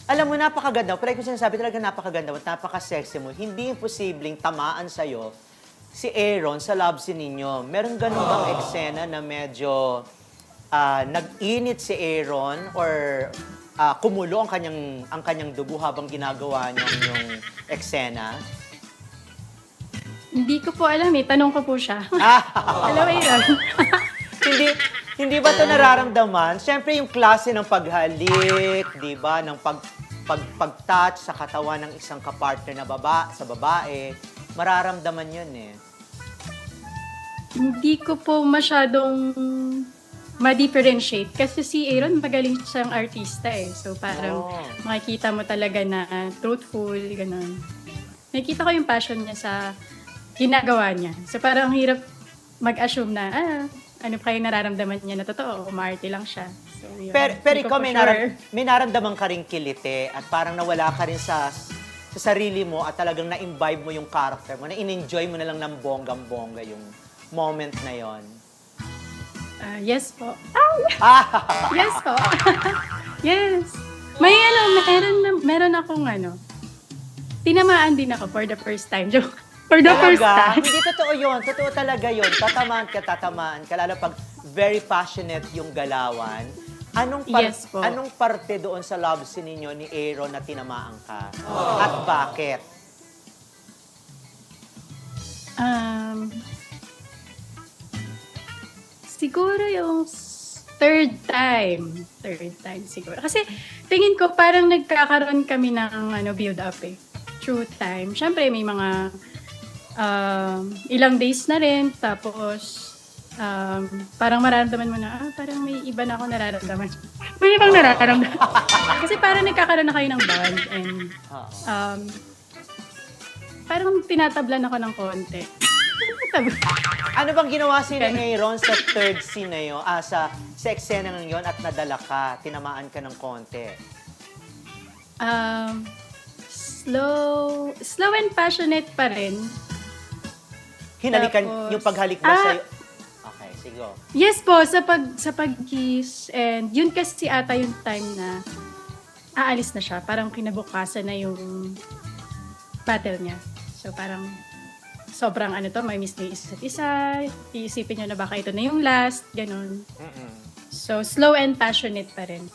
Alam mo, napakaganda. Pero kung sinasabi talaga napakaganda at napaka-sexy mo, hindi imposibleng tamaan sa'yo si Aaron sa love scene ninyo. Meron ganun bang eksena na medyo nag-init si Aaron or kumulo ang kanyang dugo habang ginagawa niya yung eksena? Hindi ko po alam eh. Tanong ko po siya. Ah, Alam mo yun? hindi hindi ba 'to nararamdaman? Siyempre yung klase ng paghalik, 'di ba, ng pag-touch sa katawan ng isang kapartner na sa babae, mararamdaman 'yun eh. Hindi ko po masyadong ma-differentiate. Kasi si Aaron, magaling siyang artista eh. So parang Oh. makikita mo talaga na truthful, gano'n. Nakikita ko yung passion niya sa ginagawa niya. So parang ang hirap mag-assume na, ano pa yung nararamdaman niya na totoo, umaarte lang siya. So, yun. Pero Hindi ko ikaw po sure. may naramdaman ka ring kilite at parang nawala ka rin sa sarili mo at talagang na-imbibe mo yung character mo, na in-enjoy mo na lang ng bonggang-bongga yung moment na yon. Yes po. Ah! Yes po. Yes. May meron akong tinamaan din ako for the first time. Joke. For the first Talaga? time. Hindi totoo yun. Totoo talaga yun. Tatamaan ka. Lalo pag very passionate yung galawan. Yes po. Anong parte doon sa love scene ninyo ni Aaron na tinamaan ka? At bakit? Siguro yung third time. Third time siguro. Kasi tingin ko parang nagkakaroon kami ng build up eh. Through time. Siyempre may mga ilang days na rin. Tapos parang mararamdaman mo na, parang may iba na ako nararamdaman. May ibang nararamdaman. Kasi parang nagkakaroon na kayo ng bond and parang tinatablan ako ng konti. Ano bang ginawa si Aaron sa third scene na yun? Sa eksena ng yun at nadala ka, tinamaan ka ng konti? Slow and passionate pa rin. Hinalikan, Tapos, yung paghalik ba sa'yo? Okay, sige. Yes po, sa pag-kiss. And yun kasi ata yung time na aalis na siya. Parang kinabukasan na yung battle niya. So parang sobrang may miss niyo isa't isa. Iisipin niyo na baka ito na yung last. Ganun. So slow and passionate pa rin.